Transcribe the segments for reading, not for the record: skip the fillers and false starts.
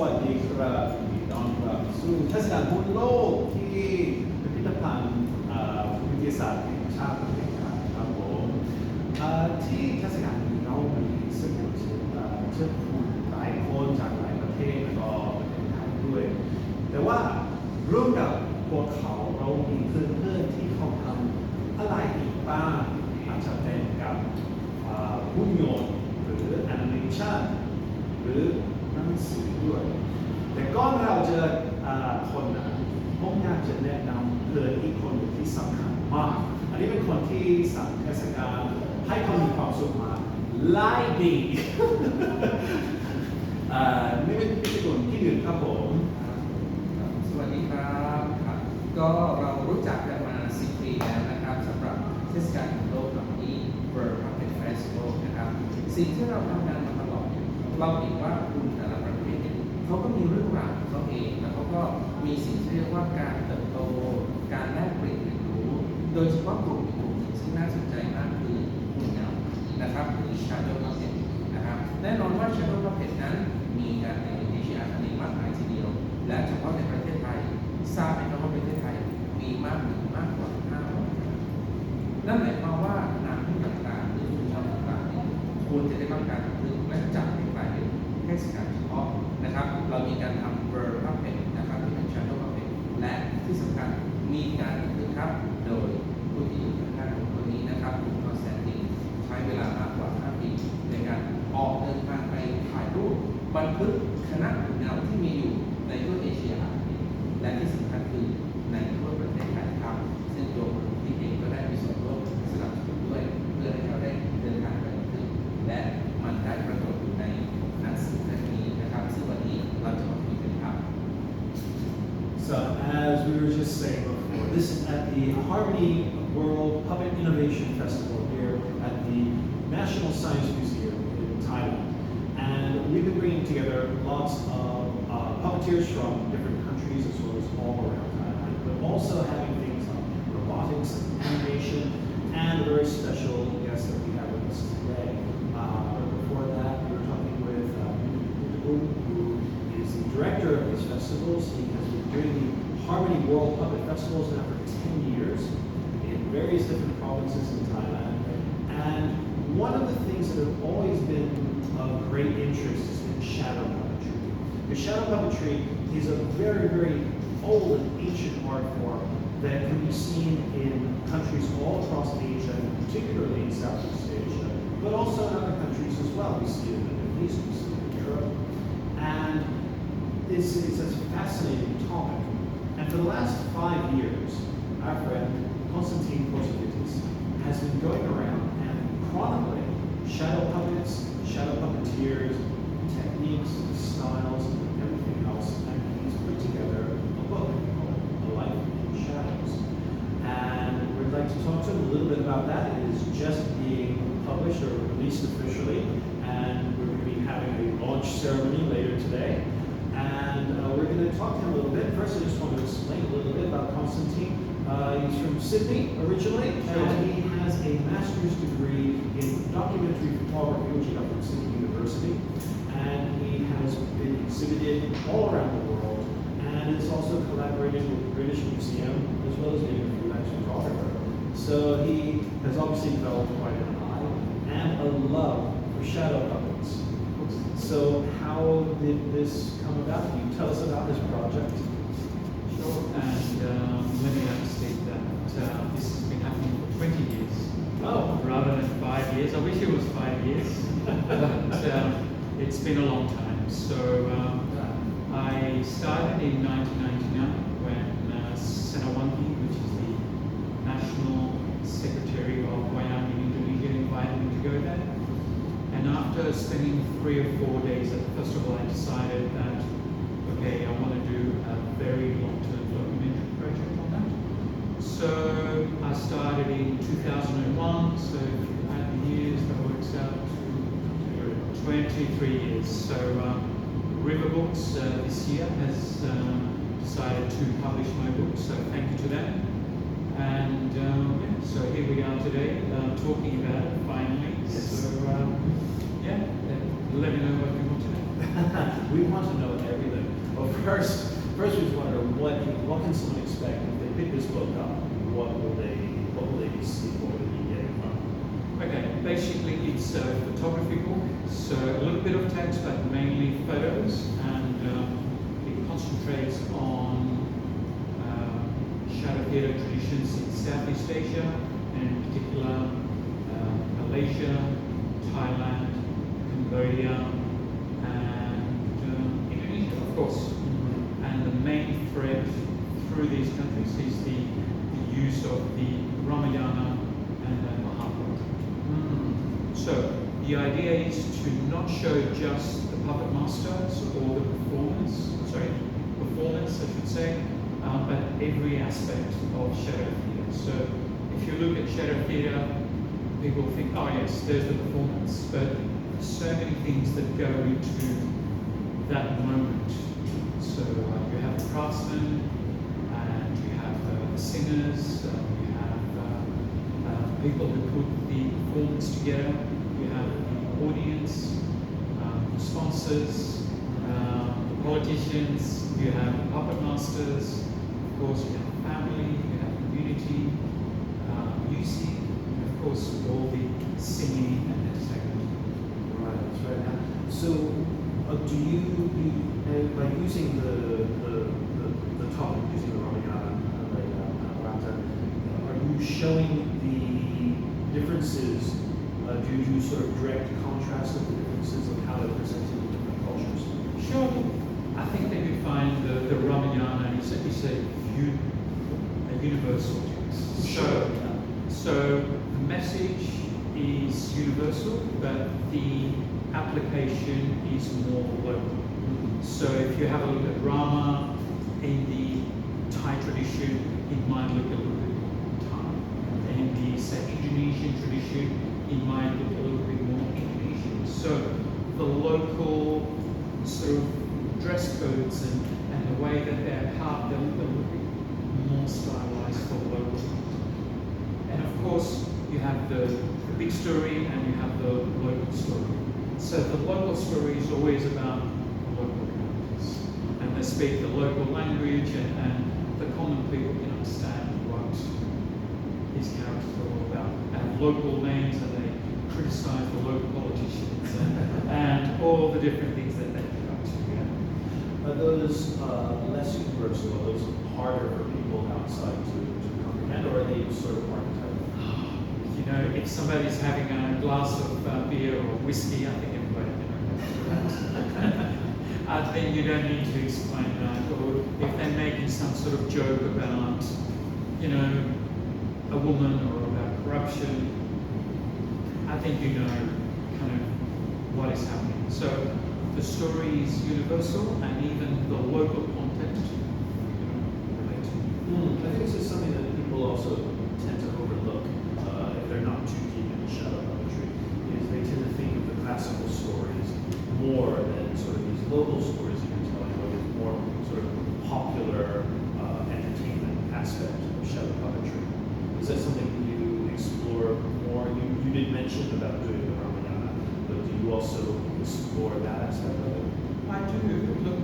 วัสดีครับยินดีต้อนรับสู่เทศกาลหุ้นโลกที่พิพิธภัณฑ์วิทยาศาสตร์แห่งชาติประเทศไทยครับผมที่เทศกาลนี้เรามีสื่อเชิญผู้หลายคนจากหลายประเทศแล้วก็ประเทศไทยด้วยแต่ว่าร่วมกับพวกเขาเรามีเพื่อนๆที่เขาทำอะไรอีกบ้างอาจจะเป็นกับหุ่นยนต์หรือแอนิเมชันหรือหนังสือด้วยแต่ก่อนเราจะคนนั้นผมอยากจะแนะนำเพื่อนอีกคนที่สำคัญมากอันนี้เป็นคนที่สั่งเทศกาลให้คนมีความสุขมาหลายปี นี่เป็นพิธีกรที่หนึ่งครับผมสวัสดีครับก็เรารู้จักกันมา10 ปีแล้วนะครับสำหรับเทศกาลโลกแบบนี้ World Puppet Festival นะครับสิ่งที่เราทำงานมาตลอดเราเห็นว่าคุณแต่ละประเทศเขาก็มีเรื่องราวของเขาเองแล้วเขาก็มีสิ่งที่เรียกว่าการเติบโตการแลกเปลี่ยนเรียนรู้โดยเฉพาะกลุ่มหนึ่งซึ่งน่าสนใจมากคือหุ่นเงานะครับหรือ Shadow Puppet นะครับแน่นอนว่า Shadow Puppet นั้นมีการในเอเชียอาคเนย์มากมายทีเดียวและเฉพาะในประเทศไทยทราบไหมครับว่าประเทศไทยมีมากกว่า500นั่นหมายความว่านางผู้ต่างๆหรือผู้ชมต่างๆควรจะได้รับการรับรู้และจัดเป็นกลายเป็นเทศกาลเฉพาะนะครับเรามีการทำ World Puppet นะครับที่เป็น Shadow Puppet และที่สำคัญมีการบันทึกครับโดยผู้ที่อยู่ข้างๆคนนี้นะครับคุณคอนสแตนตินใช้เวลามากกว่า5 ปีในการออกเดินทางไปถ่ายรูปบันทึกคณะหุ่นเงาที่มีอยู่ในทั่วเอเชียอาคเนย์และที่สำคัญคือในทั่วประเทศไทยครับซึ่งตัวที่เองก็ได้มีส่วนร่วมสนับสนุนด้วยเพื่อให้เขาได้เดินทางไปบันทึกและมันได้ปรากฏอยู่ในหนังสือเล่มนี้นะครับซึ่งวันนี้เราจะมาคุยกันครับ So as we were just saying before, this is at the Harmony World Puppet Innovation Festival here at the National Science Museum in Thailand. And we've been bringing together lots of puppeteers from different countries as well as all around Thailand, but also having things like robotics and animation, and a very special guest that we have with us today. But before that, we were talking with who is the director of these festivals. He has been doing the Harmony World Puppet Festivals now for 10 years in various different provinces in Thailand. And one of the things that have always been of great interest has been shadow puppetry. The shadow puppetry is a very, very old and ancient art form that can be seen in countries all across Asia, and particularly in Southeast Asia, but also in other countries as well. We see it in the Middle East, we see it in Europe. And this is a fascinating topic. And for the last 5 years, our friend Konstantin Kosovitis has been going around and chronicling shadow puppets, shadow puppeteers, techniques, styles, and everything else. And he's put together a book called A Life in Shadows. And we'd like to talk to him a little bit about that. It is just being published or released officially. And we're going to be having a launch ceremony later today. And we're going to talk to him a little bit. First, I just want to explain a little bit about Konstantin. He's from Sydney originally, and he has a master's degree in documentary photography, which he got from Sydney University. And he has been exhibited all around the world, and is also collaborated with the British Museum, as well as being a freelance photographer. So he has obviously developed quite an eye and a love for shadow puppets. So how did this come about? Can you tell us about this project? Sure, and let me state that this has been happening for 20 years. Oh. Rather than 5 years. I wish it was 5 years, but it's been a long time. So I started in 1999 when Senawangi, which is the National Secretary of Wayang in Indonesia, invited me to go there. And after spending 3 or 4 days at the festival, I decided that, okay, I want to do a very long-term documentary project on that. So I started in 2001, so if you add the years, that works out to 23 years. So River Books this year has decided to publish my book, so thank you to them. And yeah, so here we are today talking about it finally. Yes. So yeah, let me know what you want to know. We want to know everything. Well, first we just want to know what can someone expect if they pick this book up? What will they be seeing? What will they be getting from? Okay, basically it's a photography book, so a little bit of text, but mainly photos, and it concentrates on shadow theatre traditions in Southeast Asia, and in particular Malaysia, Thailand, Cambodia, and Indonesia, of course. And the main thread through these countries is the use of the Ramayana and the Mahabharata. So the idea is to not show just the puppet masters or the performance, I should say, but every aspect of shadow theatre. So if you look at shadow theatre, people think, oh yes, there's the performance, but so many things that go into that moment. So you have the craftsmen, and you have the singers, you have people who put the performance together, you have the audience, sponsors, the politicians, you have the puppet masters, of course you have family, you have community, music, and of course all the singing and entertainment. Right, that's right. So, do you by using the topic, using the Ramayana, are you showing the differences? Do you do sort of direct contrast of the differences of how they're presented in different cultures? Sure. I think that you find the Ramayana is a universal text. So the message is universal, but the application is more local. So if you have a look at Rama in the Thai tradition, it might look a little bit more Thai. In the, say, Indonesian tradition, it might look a little bit more Indonesian. So the local sort of dress codes and the way that they're carved, they're a little bit more stylized for local. And of course, you have the big story and you have the local story. So the local story is always about local characters, and they speak the local language, and the common people can understand what these characters are all about. They have local names, and they criticize the local politicians and all the different things that they get up to. Yeah. Are those less universal? Are those harder for people outside to comprehend, or are they sort of archetypal? You know, if somebody's having a glass of beer or whiskey, I think everybody can that. I think you don't need to explain that. Or if they're making some sort of joke about, you know, a woman or about corruption, I think you know kind of what is happening. So the story is universal, and even the local context, you know, related. I think this is something that people also tend to overlook if they're not too deep in the shadow puppetry. Is they tend to think of the classical stories more than sort of these local stories that you're telling, or this more sort of popular entertainment aspect of shadow puppetry. Is that something you explore more? You did mention about doing the Ramayana, but do you also explore that aspect of it? I do. Look,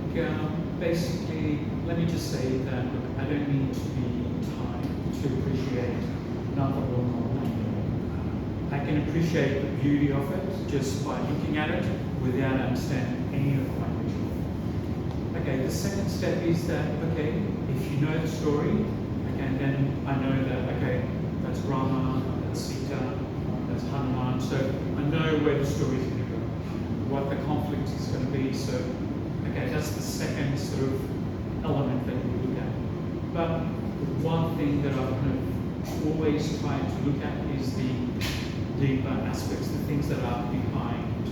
basically, let me just say that look, I don't need to be Thai to appreciate November or I can appreciate the beauty of it just by looking at it without understanding any of the language. Okay, the second step is that, okay, if you know the story, okay, then I know that, okay, that's Rama, that's Sita, that's Hanuman, so I know where the story is going to go, what the conflict is going to be, so, okay, that's the second sort of element that we look at. But one thing that I've kind of always tried to look at is the deeper aspects, the things that are behind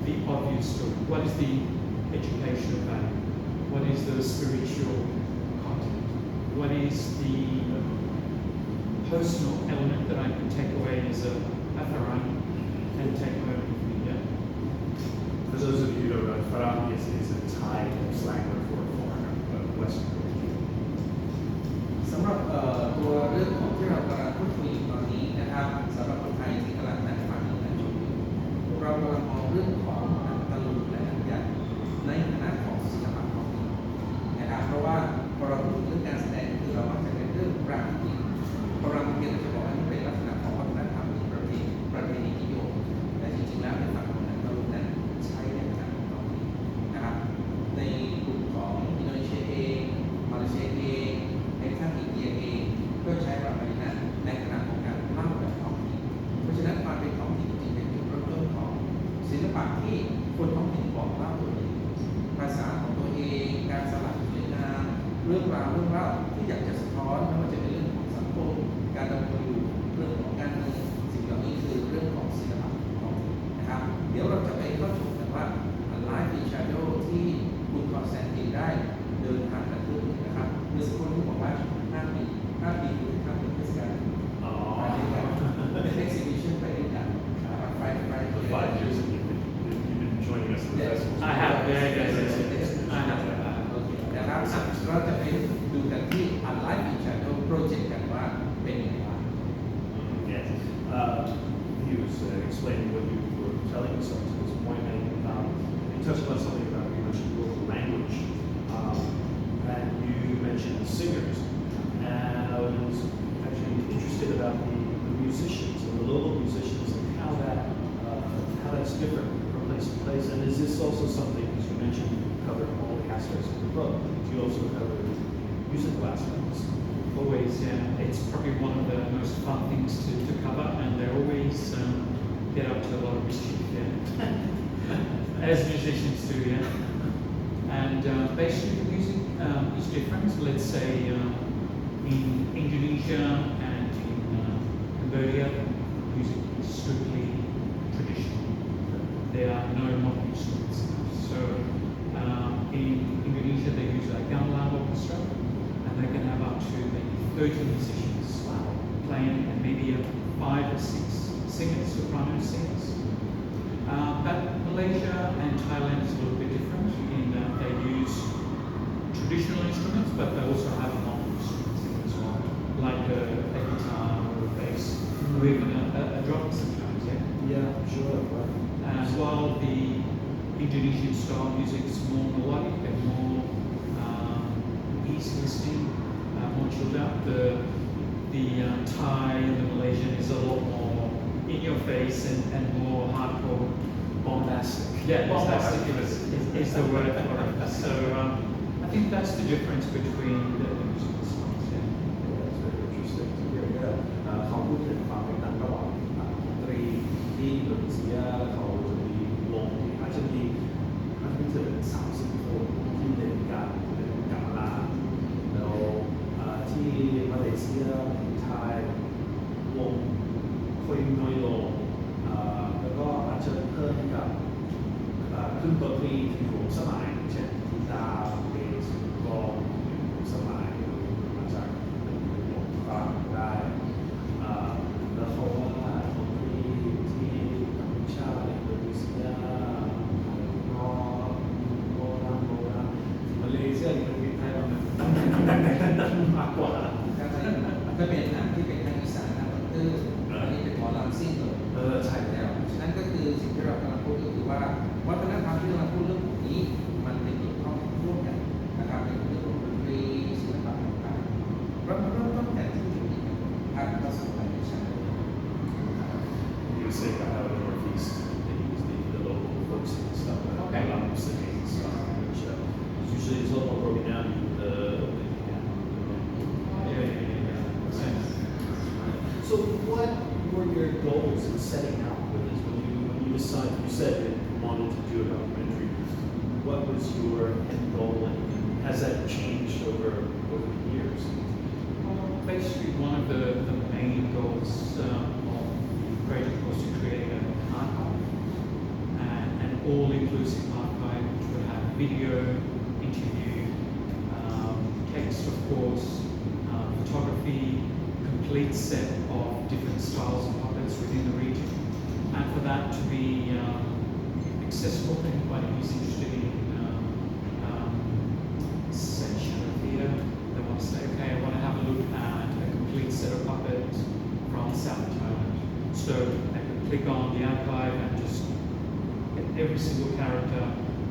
the obvious story. What is the educational value? What is the spiritual content? What is the personal element that I can take away as a farang and take home with me? Yeah. For those of you who don't know, farang is a Thai slang word for a foreigner, Western. สำหรับตัวเรื่องของที่เรากำลังพูดคุยตอนนี้นะครับสำหรับคนไทยที่กำลังนั่งฟังอยู่นั่งชมอยู่เรากำลังมองเรื่องของ รื่องราวที่อยากจะสะท้อนไม่ว่าจะเป็นเรื่องของสังคมการดำรงอยู่เรื่องของการเมืองสิ่งเหล่านี้คือเรื่องของศิลปะของนะครับเดี๋ยวเราจะไปเข้าชมกันว่าไลฟ์อินชาโดที่คุณคอนสแตนตินได้เดินทางกันถึงนะครับเมื่อสักครู่ที่บอกว่า5 ปีคือทำเป็นเทศกาลไปด้วยกันเป็น exhibition ไปด้วยกันไป For 5 years and you've been joining us in the festival. I have, I have. โอเคนะครับเราจะไปดูกันที่ Live in Shadow Project กันว่าเป็นยังไงบ้าง Yes. He was explaining what you were telling us up to this point, and you touched on something about you mentioned local language, and you mentioned singers, and I was actually interested about the musicians and the local musicians and how that's different from place to place. And is this also something, as you mentioned, you cover all the aspects of the book? Do you also cover the musical aspects? Always, yeah. It's probably one of the most fun things to cover, and they always get up to a lot of mischief, yeah. As musicians do, yeah. And basically, the music is different. Let's say in Indonesia and in Cambodia, music is strictly traditional. There are no modern instruments. So in Indonesia, they use a gamelan orchestra, and they can have up to maybe 30 musicians playing, and maybe 5 or 6 singers, soprano singers. But Malaysia and Thailand is a little bit different in that they use traditional instruments, but they also have modern instruments as well, like a guitar or a bass, or even a drum sometimes, yeah. Yeah, sure. Right. And while the Indonesian style music is more melodic and more easy listening, more chilled out, the Thai and the Malaysian is a lot more in your face and more hardcore. Bombastic. Yeah, bombastic is the word for it. So I think that's the difference between the musical styles. Yeah. That's very interesting to hear. Yeah. เขาพูดถึงความแตกต่างระหว่างดนตรีที่อินโดนีเซียเขาจะมีวงที่อาจจะมีถึง30 คนที่เล่นการลาแล้วที่มาเลเซียไทยวงค่อยน้อยลงแล้วก็อาจจะเพิ่มกับเครื่องดนตรีที่รวมสมัยเช่นกีตาร์เบสกลองสมัยมาจากวงฟังได้แล้วเขาว่าดนตรีที่กัมพูชาอินโดนีเซียโบราณมาเลเซียนี่มันมีไทยมันมากกว่า ถ้าเป็นหนังที่เป็นทางอีสานนะอันนี้เป็นหมอลำซิ่งเลยใช่แล้วฉะนั้นก็คือสิ่งที่เรากำลังพูดก็คือว่าวัฒนธรรมที่เราพูดเรื่องนี้มันเป็นเกี่ยวข้องร่วมกันนะครับเป็นเรื่องของดนตรีศิลปะต่างๆเราเริ่มต้นแต่ที่จุดนี้ครับเราสมัยในชั้น You were saying about how in the Northeast they use the local folk singing stuff, a lot of singing stuff, which usually is a little more broken down with the So what were your goals in setting out with this? When you decided, you said that you wanted to do a documentary. What was your end goal, and has that changed over the years? Well, basically, one of the main goals of the project was to create an archive, an all-inclusive archive which would have video, interview, text, of course, photography, complete set of different styles of puppets within the region, and for that to be accessible to anybody who's interested in say shadow theatre. They want to say, okay, I want to have a look at a complete set of puppets from South Thailand. So they can click on the archive and just get every single character,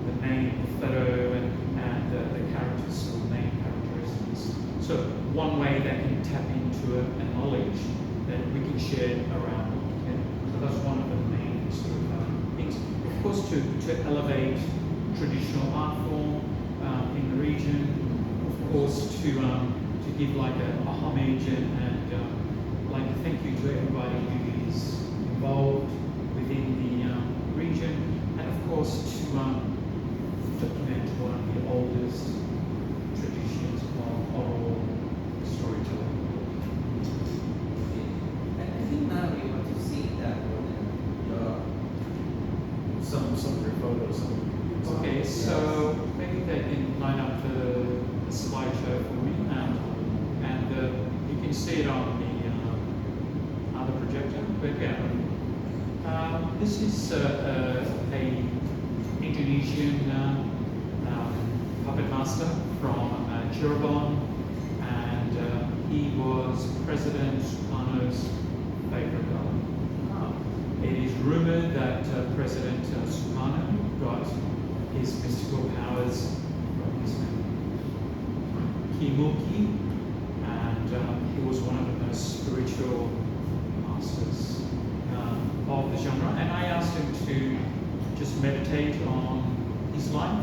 the name, the photo, and the characters, or main characteristics. So one way they can tap into a knowledge that we can share around. Okay? So that's one of the main sort of things. Of course, to elevate traditional art form in the region. Of course, to give like a homage and like a thank you to everybody who is involved within the region, and of course to document one of the oldest traditions of can see it on the other projector, but yeah. This is a Indonesian puppet master from Cirebon, and he was President Sukarno's favorite guy. It is rumored that President Sukarno got his mystical powers from his man, Kimuki, and he was one of the most spiritual masters of the genre. And I asked him to just meditate on his life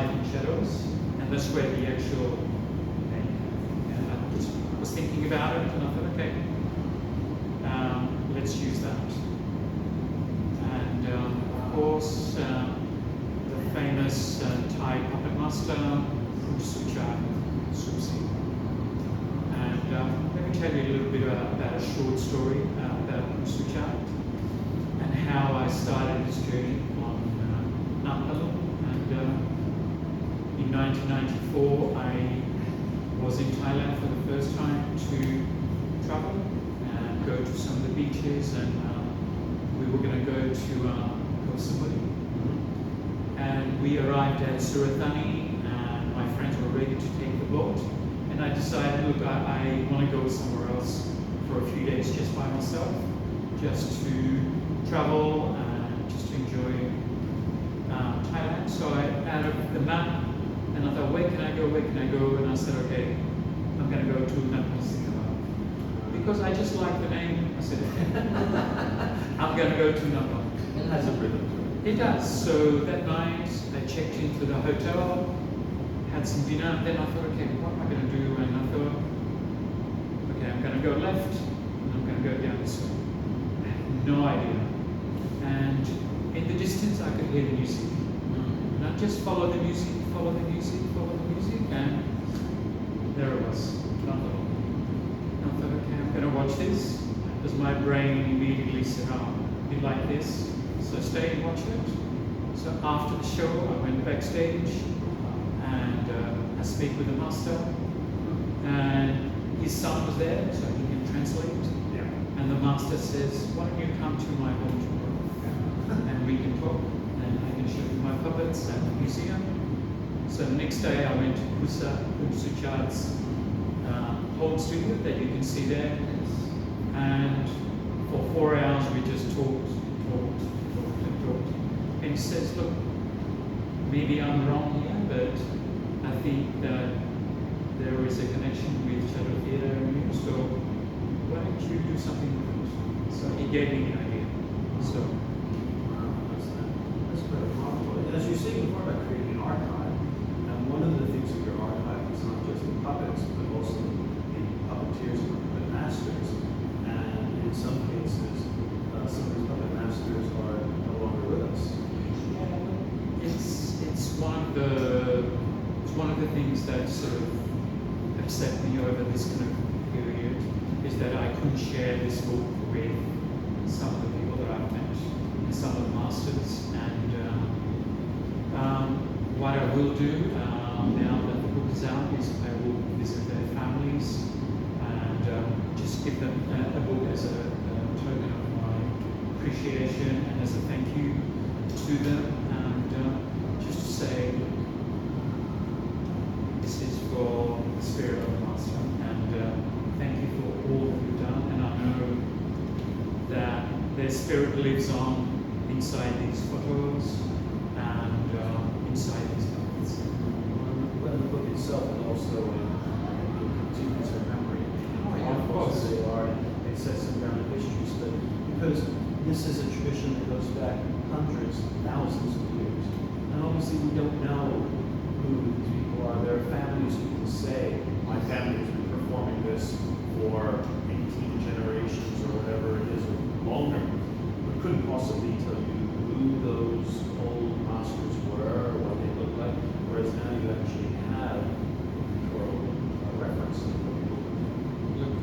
in shadows, and that's where the actual. And I just was thinking about it, and I thought, okay, let's use that. And of course, the famous Thai puppet master, Suchak Susi. And let me tell you a little bit about a short story about Suchak and how I started this journey on Nampalu. And in 1994, I was in Thailand for the first time to travel and go to some of the beaches, and we were going to go to Koh Samui. And we arrived at Surathani, and my friends were ready to take the boat. And I decided, look, I want to go somewhere else for a few days just by myself, just to travel and just to enjoy Thailand. So I added the map, and I thought, where can I go, where can I go? And I said, okay, I'm going to go to Nampal. Because I just like the name, I said, I'm going to go to Nampal. It has a rhythm to it. It does. So that night, I checked into the hotel, had some dinner, then I thought, okay, what am I going to do? And I thought, okay, I'm going to go left, and I'm going to go down this way. I had no idea. And in the distance, I could hear the music. And I just followed the music, followed the music, followed the music, and there it was, London. And I thought, okay, I'm going to watch this, because my brain immediately said, oh, you like this? So I stayed and watched it. So after the show, I went backstage, and I speak with the master, and his son was there, so he can translate. Yeah. And the master says, why don't you come to my home tomorrow, and we can talk, and I can show you my puppets at the museum. So the next day I went to Suchad's home studio that you can see there, and for 4 hours we just talked. And he says, look, maybe I'm wrong here, but I think that there is a connection with shadow theatre and you, so why don't you do something with it? So he gave me the idea. So That's quite remarkable. And as you were saying before about creating an archive, and one of the things of your archive is not just the puppets, but also the puppeteers and the masters. And in some cases, some of these puppet masters are no longer with us. It's one of the things that sort of upset me over this kind of period is that I couldn't share this book with some of the people that I've met and some of the masters. And what I will do now that the book is out is I will visit their families and just give them a book as a token of my appreciation and as a thank you to them, and just to say this is for the spirit of the master, and thank you for all that you've done. And I know that their spirit lives on inside these photos and inside these puppets. But in the book itself, and also in the continuous of memory, Of course. they are, it says some grounded histories, but because this is a tradition that goes back hundreds, thousands of years. And obviously we don't know who these people are. There are families who can say, my family has been performing this for 18 generations or whatever it is, or longer. We couldn't possibly tell you who those old masters were or what they look like, whereas now you actually have pictorial reference to what people do. Look,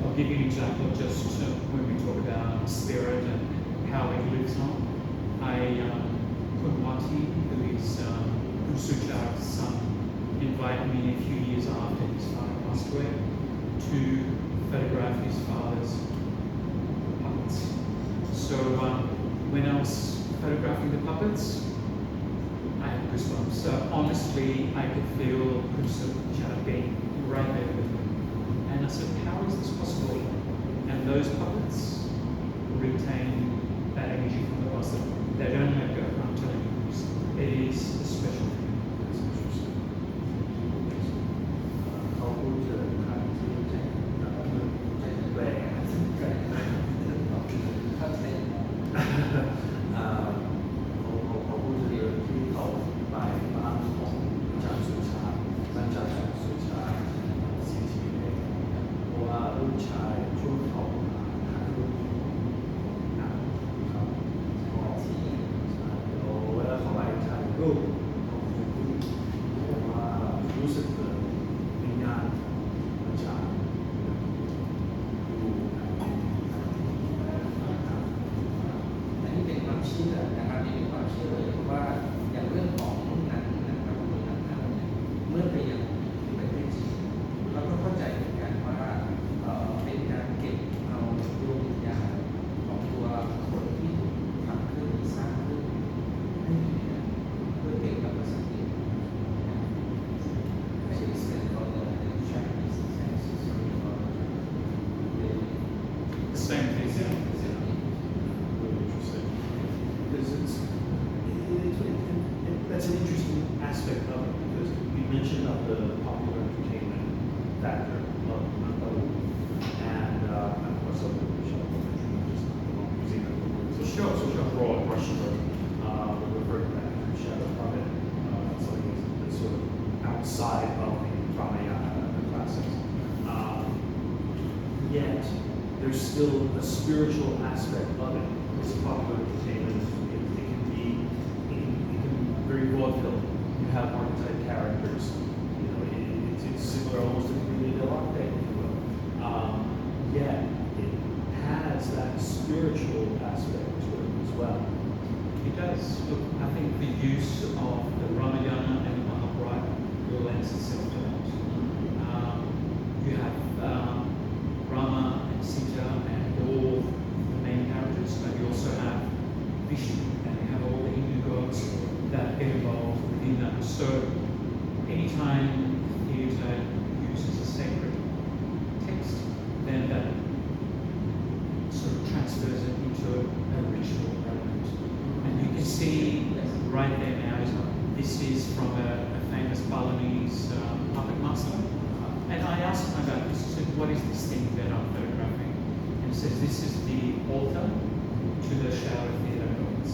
I'll give you an example just when we talk about spirit and how it lives on. Kunwati, who is Suchak's son, invited me a few years after his father passed way to photograph his father's puppets. So when I was photographing the puppets, I had goosebumps. So honestly, I could feel Kunsa being right there with me. And I said, how is this possible? And those puppets retain that energy from the past. They don't let go. I'm telling you, it is a special thing. That's interesting. เขาพูดถึงการที่ใจแรงเขาพูดถึงเรื่องที่เขาไปบ้านของอาจารย์สุชาติท่านอาจารย์สุชาติสิทธิเองเพราะว่าลูกชายช่วยเขาถ่ายรูปนะครับก็เวลาเขาไปถ่ายรูปเขาจะพูดว่ารู้สึกเหมือนวิญญาณอาจารย์อยู่อันนี้เป็นความเชื่อนะครับนี่เป็นความเชื่อเลยเพราะว่าอย่างเรื่องของหนังนะครับหรือหนังไทยเนี่ยเมื่อไปยังประเทศจีนเราก็เข้าใจเหมือนกันว่าเป็นการเก็บเอาดวงวิญญาณของตัวคนที่ถูกทำขึ้นสร้างขึ้นให้อยู่ในนั้นเพื่อเก็บกับประสบการณ์ไม่ใช่เซ็นต์ของเราในใช้ในสิ่งที่สุดของเรา The same thing. Really interesting. Because that's an interesting aspect of it, because we mentioned about the popular entertainment factor of Nangalo, and of course of the using the Sure. broad brushstroke, we refer to that as shadow puppet, something that's sort of outside of the Ramayana, the classics. Yet there's still a spiritual aspect of it. It's popular entertainment. It can be very vaudeville. You have archetype characters. You know, it's similar almost to Community dell'arte, if you will. Yet it has that spiritual aspect to it as well. It does. Look, I think the use of the Ramayana and the Mahabharata lends itself to that. You have Rama and Sita and all the main characters, but you also have Vishnu and you have all the Hindu gods that get involved within that. So anytime theatre uses a sacred text, then that sort of transfers it into a ritual element. And you can see right there now, this is from a famous Balinese puppet master. And I asked him about this. I said, what is this thing that I'm photographing? And he says, this is the altar to the shower theatre gods.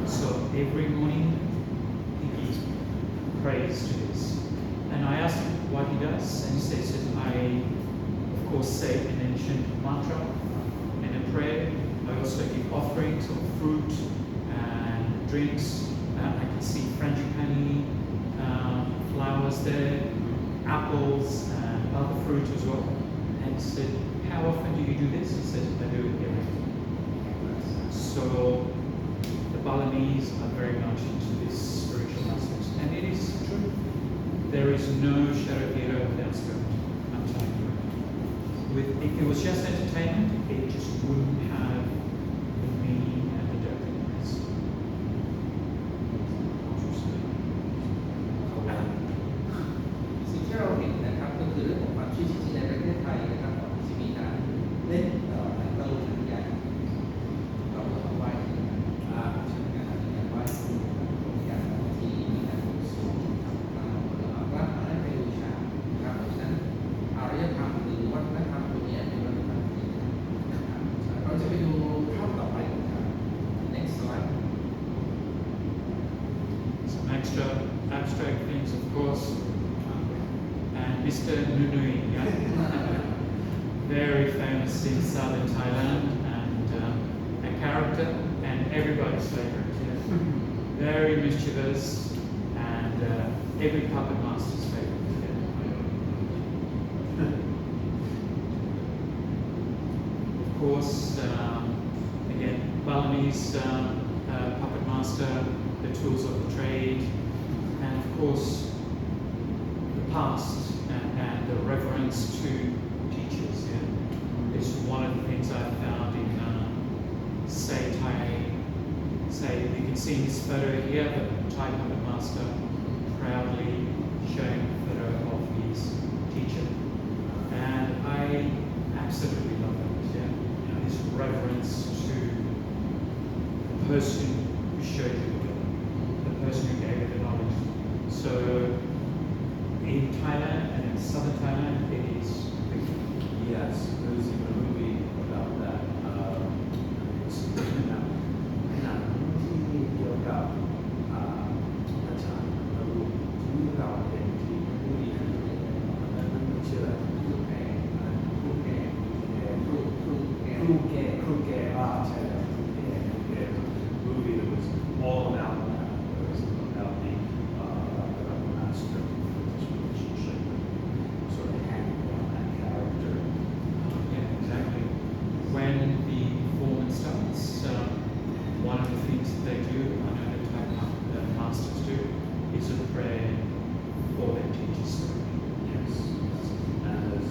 So every morning he gives praise to this. And I asked him what he does, and he says, I of course say an ancient mantra and a prayer. I also give offerings of fruit and drinks. I can see frangipani, flowers there, apples and other fruit as well. And he said, how often do you do this? He said, I do it every day. So the Balinese are very much into this spiritual aspect. And it is true. There is no shadow theatre without spirit. I'm telling you. If it was just entertainment, it just wouldn't have the meaning and the depth it has. สิ่งที่เราเห็นนะครับก็คือเรื่องของความเชื่อจริงๆในประเทศไทยนะครับก่อนที่จะมีการเล่นหนังตะลุงหนังใหญ่เราก็ต้องไหว้ที่นั่นใช่ไหมครับมีการไหว้ครูมีการบางทีมีการบวงสรวงรับมาให้ไปบูชานะครับเพราะฉะนั้นอารยธรรมหรือวัฒนธรรมตัวนี้เป็นวัฒนธรรมที่ดีนะครับเราจะไปดูภาพต่อไปกันครับ next slide Some extra abstract things, of course. And Mr. Nunui, yeah? Very famous in southern Thailand and a character and everybody's favorite. Yeah. Very mischievous and every puppet master's favorite. Yeah. Of course, again, Balinese puppet master, the tools of the trade, and of course, the past and the reverence reverence to teachers. Yeah, it's one of the things I found in say you can see in this photo here, the Thai puppet master proudly showing a photo of his teacher, and I absolutely love it. Yeah, this reverence to the person who showed you the way, the person who gave you the knowledge. So in Thailand and in southern Thailand, it is big. Yes, there's even a movie about that. It'sในหนังที่เกี่ยวกับอาจารย์ที่เราเป็นที่ผู้ดีนั่นชื่ออะไรครูแก่ใช่แล้วครูแก่ movie that was all about that. It was about the master relationship, sort of handling on that character. Yeah, exactly. When the performance starts, one of the things that they do, I know the Thai masters do, is a prayer for their teachers. Yes. And as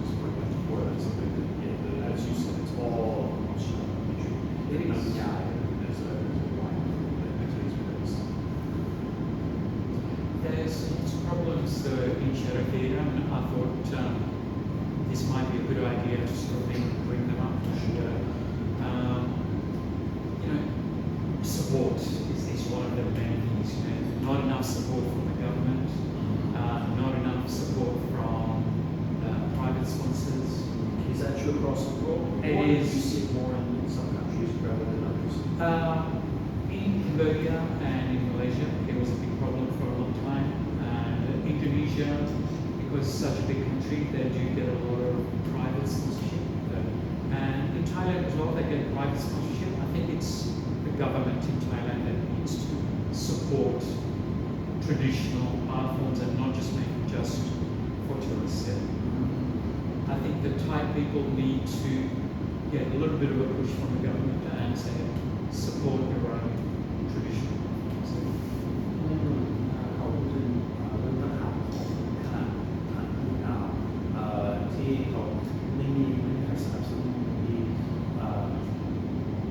just pointed out before, that's something that, as you said, it's all getting on the guy as a line that takes place. There's some problems in Sharakira, and I thought this might be a good idea to sort of bring them up. Support is one of the main things. Not enough support from the government, not enough support from private sponsors. Is that true across the world? It Or is. do you see it more in some countries rather than others? In Cambodia and in Malaysia, it was a big problem for a long time. And Indonesia, because it's such a big country, they do get a lot of private sponsorship. And in Thailand as well, they get private sponsorship. I think it's the government in Thailand that needs to support traditional art forms and not just make it just for tourists. I think the Thai people need to get a little bit of a push from the government and say support your own traditional art forms. เขาพูดถึงเรื่องปัญหาของขนาดที่เขาไม่มีใครสนับสนุนมี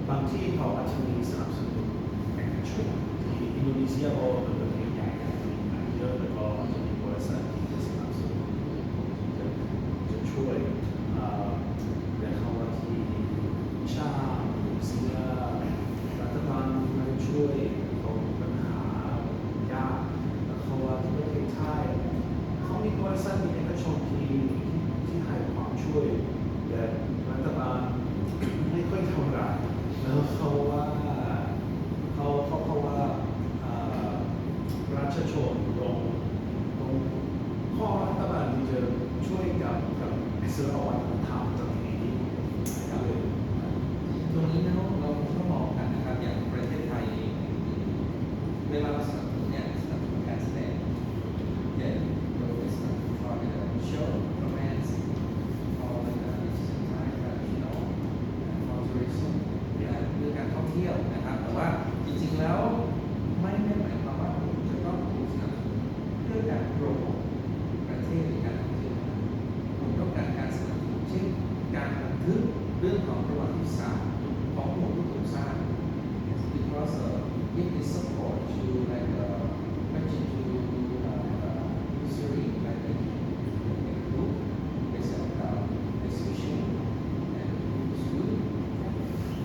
บางที่เขาอาจจะมีสนับสนุนเอกชนที่อินโดนีเซียก็เป็นประเทศใหญ่เยอะแล้วก็จะมีบริษัทที่จะสนับสนุนจะช่วยแต่เขาว่าที่ชาติเซียรัฐบาลไม่ช่วยเขาปัญหายากแล้วเขาว่าที่ประเทศไทยเขามีบริษัทมีเอกชนที่ให้ความช่วยแต่รัฐบาลไม่ค่อยเท่าไหร่แล้วเขาว่าประชาชนลงข้อรัฐบาลที่จะช่วยกับศิลปวัฒนธรรมตรงนี้ก็เลย ตรงนี้นะเราต้องมองกันนะครับอย่างประเทศไทยเองเวลาเราสนับสนุนเนี่ยสนับสนุนการแสดงอย่างเราไปสนับสนุนคอนโชว์โรแมนซ์คอเป็นการดิจิทัลtraditional tourism เรื่องการท่องเที่ยวนะครับแต่ว่าจริงๆแล้วไม่ได้หมายความว่าคุณจะต้องถูกสนับสนุนเพื่อการโปรโมทประเทศหรือการท่องเที่ยวผมต้องการการสนับสนุนเช่นการบันทึกเรื่องของประวัติศาสตร์ของหมู่ที่ถูกสร้าง because it is support to like mention to history like a group based on exhibition and school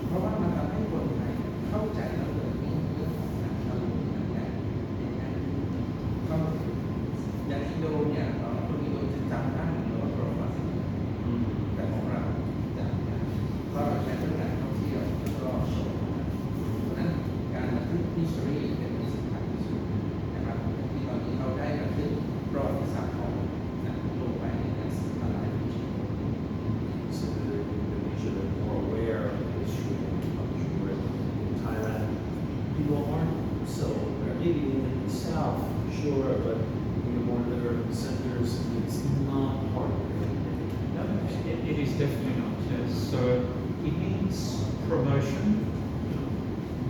เพราะว่ามันทำให้คนไทยเข้าใจและเรื่องของการทำงานได้ก็อย่างอินโดเนี่ยคนอินโดจะจำได้หรือว่าประวัติศาสตร์แต่ของเราจำได้เพราะเราใช้เรื่องการท่องเที่ยวแล้วก็โชว์เพราะฉะนั้นการบันทึก history เป็นสิ่งสำคัญที่สุดนะครับที่ตอนนี้เราได้บันทึกประวัติศาสตร์ของลงไปในหนังสือหลายวิชา So Indonesia, they're more aware of the history of the country, where in Thailand, people aren't so aware. Maybe in the south, sure, but more of their centers, it's not part of their identity. No, it is definitely not. Yes. So it needs promotion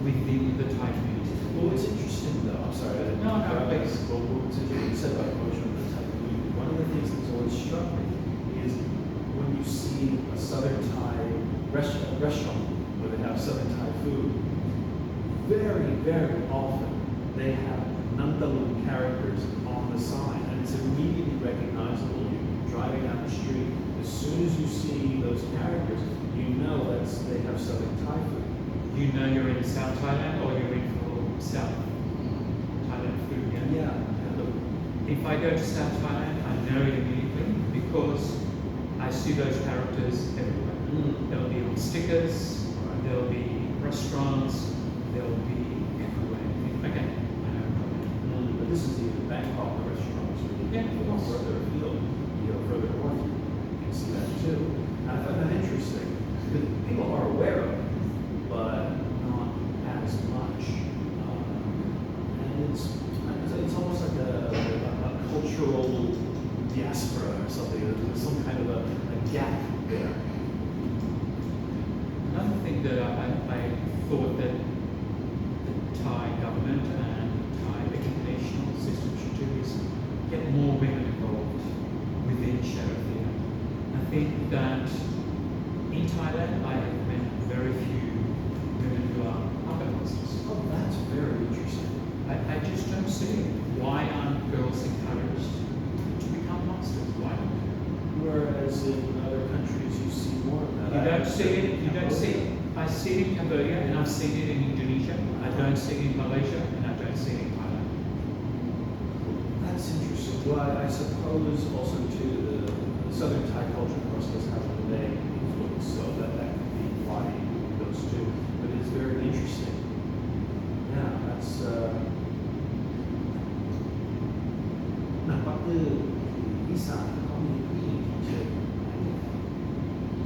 within the Thai community. Well, what's interesting though, I'm sorry, I didn't No, grab please. this, but what's interesting you said about promotion of the Thai community, one of the things that's always struck me is when you see a Southern Thai restaurant where they have Southern Thai food, very, very often they have Nandalu characters on the sign, and it's immediately recognizable. You're driving down the street, as soon as you see those characters, you know they have Southern Thai food. You know you're in South Thailand or you're in for South Thailand food, yeah? Yeah. If I go to South Thailand, I know it immediately because I see those characters everywhere. They'll be on stickers, there'll be restaurants, they'll be everywhere. Okay, I know. But this is even Bangkok, the restaurants. Yeah, of course. Further afield, further north, you can see that too. And I find that interesting because people are aware of it, but not as much. And it's almost like a cultural diaspora or something. There's some kind of a gap there. Another thing that I thought that the Thai government and Thai educational system should do is get more women involved within shadow theatre. I think that in Thailand I have met very few women who are puppet masters. Oh, that's very interesting. I just don't see it. Why aren't girls encouraged to become masters? Why not? Whereas in other countries you see more of that. You don't see it. You don't see it. I see it in Cambodia and I've seen it in Indonesia. I don't see it in Malaysia and I don't see it in Thailand. That's interesting. Well, I suppose also too the Southern Thai culture, of course, does have a Malay influence, so that could be why those two. But it's very interesting. Yeah, that's. หนังปักตื้ออีสานเขามีผู้หญิงที่เชิญ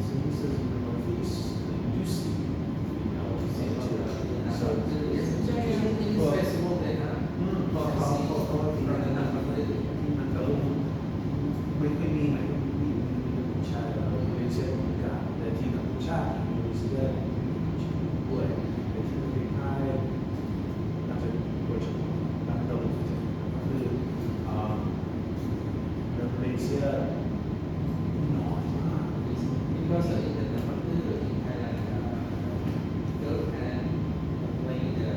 So he says in the Northeast, you see, so festival เลยนะ พอที่มันก็ไม่มีไหนมีผู้ชายเราไม่ใช่เหมือนกันแต่ที่กัมพูชามีเสื้อด้วยแต่ที่ประเทศไทยน่าจะโดยเฉพาะนักตลกคือมาเลเซียน้อยมาก Because in the November in Thailand, girl can play the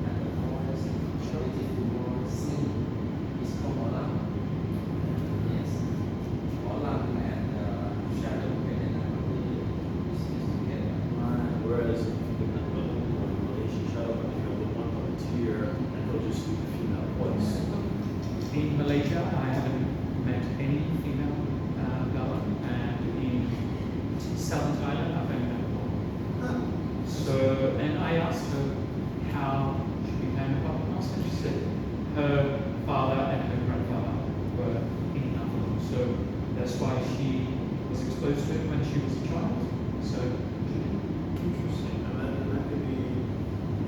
and the voice, beautiful sing. It's called Molam. Yes, Molam and shadow play the November is together. Whereas in Malaysia show, the one puppeteer and he'll just do the female voice. In Malaysia, I haven't met any female gallant, and in Southern Thailand, I've only met one. So, and I asked her how she became a puppet master, and she said her father and her grandfather were in Navajo, so that's why she was exposed to it when she was a child. So, Interesting. And that could be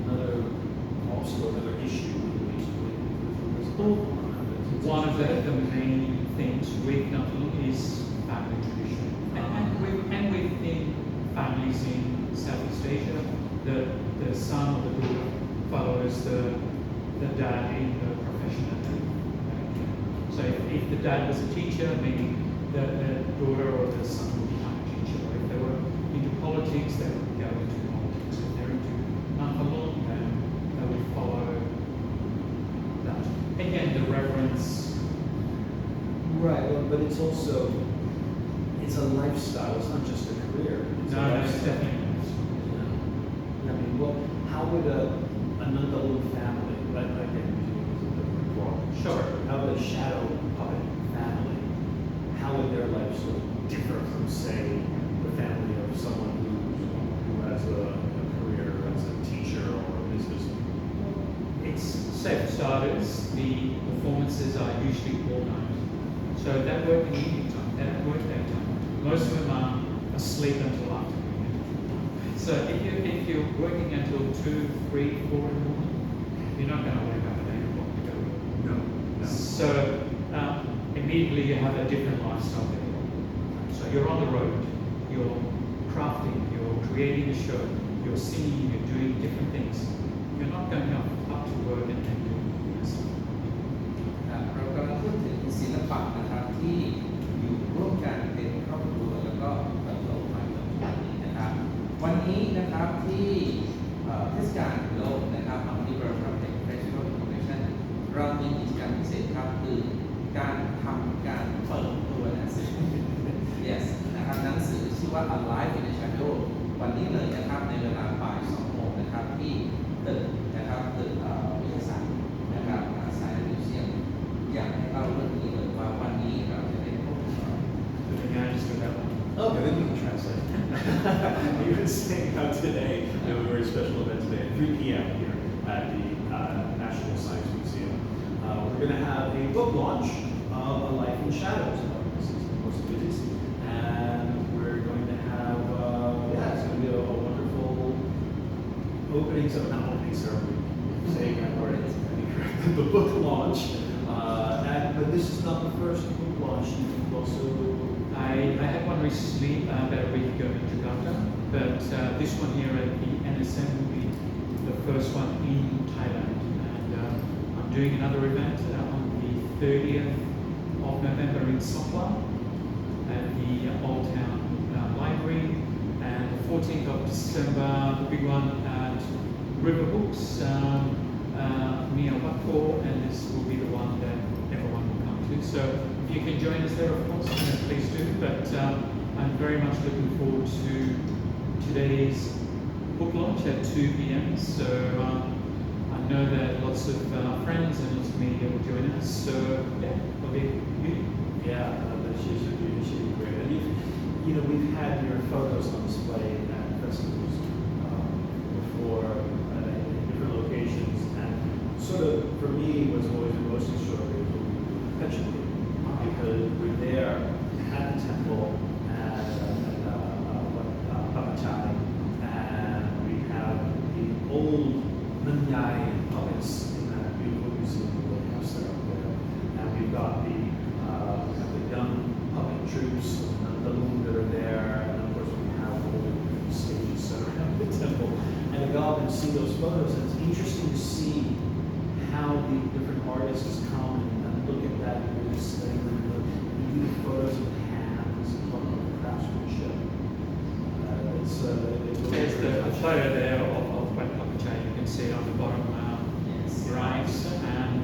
another issue with this book. one of the main things with Navajo is family tradition, and within families in Southeast Asia, the son or the daughter follows the dad in the profession that they do. So if the dad was a teacher, maybe the daughter or the son would become a teacher. Or if they were into politics, they would go into politics. If they're into Navajo, then they would follow that. Again, the reverence. Right, but it's also it's a lifestyle. It's not just a career. It's a No, it's lifestyle. definitely not. Yeah. I mean, well, how would a Nandalu family, like again, using the word Sure. how would a shadow puppet family, how would their life sort of differ from, say, the family of someone who has a career as a teacher or a business? It's, say for starters, the performances are usually all night. So they work in the evening time, they don't work daytime. Most of them are asleep until afternoon. So if you're working until 2, 3, 4 in the morning, you're not going to wake up at 8 o'clock to go. No. So immediately you have a different lifestyle there. So you're on the road, you're crafting, you're creating a show, you're singing, you're doing different things. You're not going up to work and doing this. เรากำลังพูดถึงศิลปะนะครับที่อยู่ร่วมกันเป็น ที่เทศกาลโลกนะครับ Harmony World Public Festival Innovation เรามีกิจกรรมพิเศษครับคือการทำการเปิดตัวหนังสือ yes นะครับหนังสือชื่อว่า Alive in the Shadow วันนี้เลยนะครับในเวลาบ่าย2 โมงนะครับที่ตึกนะครับตึกวิทยาศาสตร์นะครับ Science Museum อยากให้เล่าเรื่องนี้เลยว่าวันนี้เราจะได้พบกัน Can I just do that one? Okay, then you can translate. You were saying how today, we have a very special event today at 3 p.m. here at the National Science Museum. We're going to have a book launch of A Life in Shadows. This is the most physics. And we're going to have, it's going to be a wonderful opening, so not opening ceremony, saying that word, the book launch. But this is not the first book launch. You've also I had one recently, about a week ago in Jakarta, but this one here at the NSM will be the first one in Thailand. And I'm doing another event on the 30th of November in Sopla at the Old Town Library, and the 14th of December, the big one at River Books near Wapo, and this will be the one that everyone will come to. So if you can join us there, of course, please do. But I'm very much looking forward to today's book launch at 2 p.m. So I know that lots of friends and lots of media will join us. So yeah, it'll be good. Yeah, that should be great. And we've had your photos on display at festivals before in different locations, and sort of for me was always the most extraordinary was when we were petulant because we're there at the temple and Papachai, and we have the old Nanyai puppets in that beautiful museum that we have set up there, and we've got the young puppet troops the moon that are there, and of course we have all the different stages set around the temple. And I go up and see those photos, and it's interesting to see how the different artists come and look at that this thing and view the photos of hands and talk about craftsmanship. There's the photo there of Wat Papachai. You can see it on the bottom right, and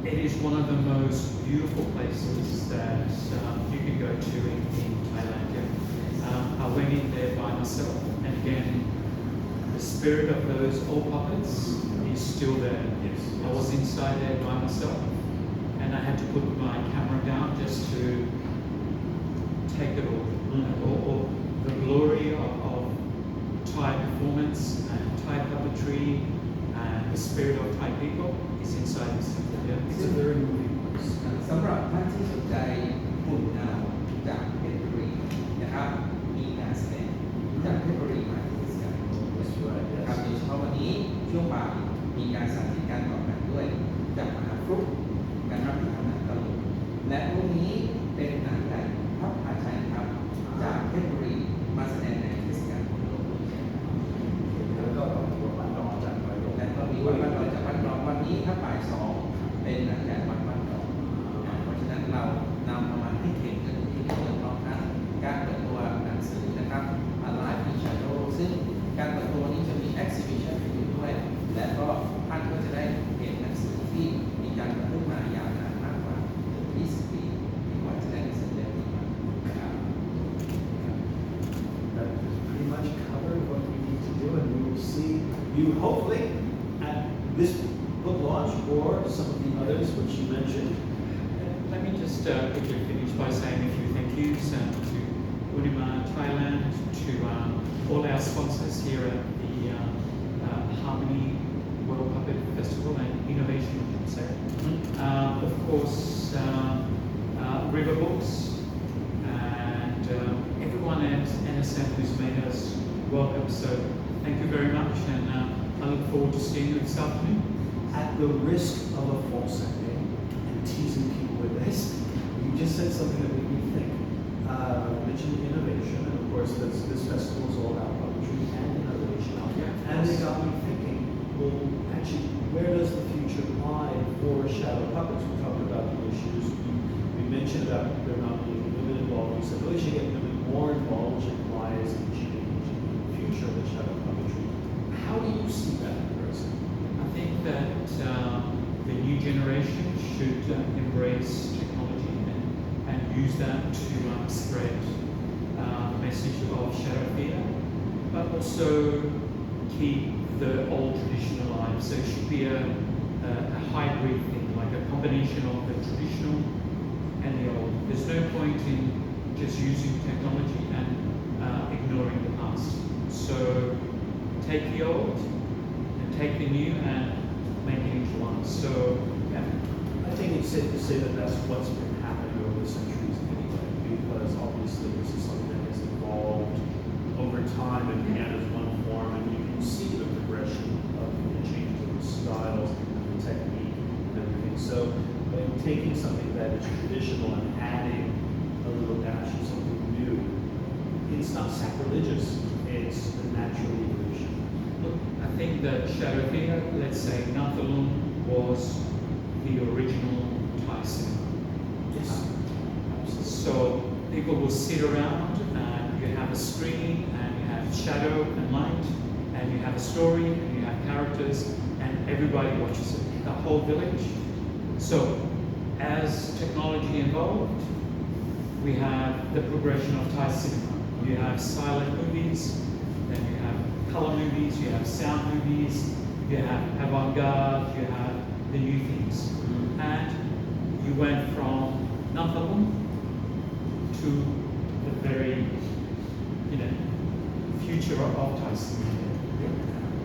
it is one of the most beautiful places that you can go to in Thailand. I went in there by myself, and again, the spirit of those old puppets is still there. Yes. I was inside there by myself, and I had to put my camera down just to take it all. All the glory of Thai performance and Thai puppetry and the spirit of Thai people is inside this temple. Yeah. It's a very moving place. สำหรับท่านที่สนใจหุ่นดาวจากเพชรบุรีนะครับมีการแสดงจากเพชรบุรีมาที่เทศกาลนะครับโดยเฉพาะวันนี้ช่วงบ่ายมีการสาธิตการต่อแบบด้วยจากมหาฟลุกนะครับที่ทำหนังตลกและพรุ่งนี้เป็นหนังใหญ่พระผาชัยครับจากเพชรบุรีมาแสดงในเทศกาลโลกด้วยเช่นกัน แล้วก็ตัวบ้านนอกจากไปลง และก็มีวันบ้านดอยจากบ้านดอยวันนี้ถ้าบ่าย2เป็นหนังใหญ่วันบ้านดอยเพราะฉะนั้นเรานำมาให้เห็นกันที่นี่เลยพร้อมทั้งการเปิดตัวหนังสือนะครับ Alive in Shadow ซึ่งการเปิดตัวนี้จะมี exhibition อยู่ด้วย และก็ท่านก็จะได้เห็นหนังสือที่มีการบันทึกมายาวนานมากกว่า20 ปีที่กว่าจะได้หนังสือเล่มนี้มานะครับ That pretty much covered what we need to do, and we will see you hopefully at this book launch or some of the others which you mentioned. Let me just quickly finish by saying a few thank yous to Unima Thailand, to all our sponsors here at the Harmony World Puppet Festival and Innovation, I should say. Of course, River Books and everyone at NSM who's made us welcome. So thank you very much, and I look forward to seeing you this afternoon. At the risk of a false ending and teasing people with this, you just said something that made me think. Mentioned innovation, and of course this festival is all about puppetry and innovation. And it got me thinking, well, actually, where does the future lie for shadow puppets? We talked about the issues. We mentioned about there not being women involved. We said, well, they should get women more involved, which implies a change in the future. future of the shadow puppetry. How do you see that progressing? I think that the new generation should embrace technology and use that to spread the message of shadow theatre, but also keep the old tradition alive. So it should be a hybrid thing, like a combination of the traditional and the old. There's no point in just using technology and ignoring the past. So take the old and take the new and make it into one. So yeah. I think it's safe to say that that's what's been happening over the centuries anyway, because obviously this is something that has evolved over time and began as one form, and you can see the progression of the changes of the styles and the technique and everything. So by taking something that is traditional and adding a little dash of something new, it's not sacrilegious, it's the natural evolution. Look, I think that shadow theatre, let's say Nathalum was the original Thai cinema. Yes. So people will sit around and you have a screen and you have shadow and light and you have a story and you have characters and everybody watches it, the whole village. So as technology evolved, we have the progression of Thai cinema. You have silent movies, then you have color movies, you have sound movies, you have avant-garde, you have the new things. And you went from Nathalum to the very, future of Thai cinema.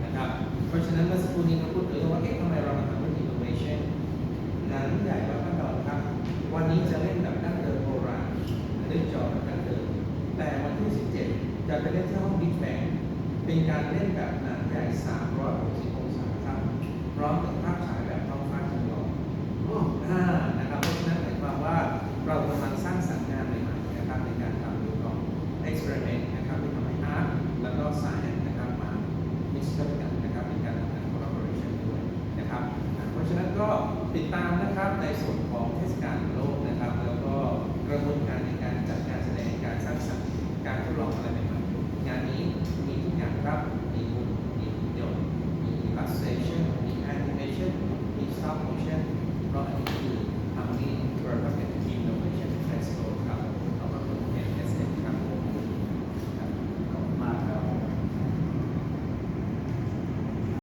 นะครับเพราะฉะนั้นเมื่อสักครู่นี้เราพูดถึงเรื่องว่าทำไมเรามาทำเรื่อง innovation หนังใหญ่ว่าขั้นตอนครับวันนี้จะเล่นแบบดั้งเดิมโบราณเล่นจอแบบดั้งเดิมแต่วันที่17จะไปเล่นที่ห้องบิ๊กแบงเป็นการเล่นแบบหนังใหญ่360องศาครับพร้อมกับภาพฉายแบบท้องฟ้าจำลองนะครับเพราะฉะนั้นหมายความว่าเรากำลังสร้างสรรค์งานใหม่ๆนะครับในการทำเรื่องของ experiment นะครับที่ทำให้ art แล้วก็ science นะครับมา mix กันนะครับในการทำงาน collaboration ด้วยนะครับเพราะฉะนั้นก็ติดตามนะครับในส่วนของเทศกาลโลกนะครับแล้วก็กระบวน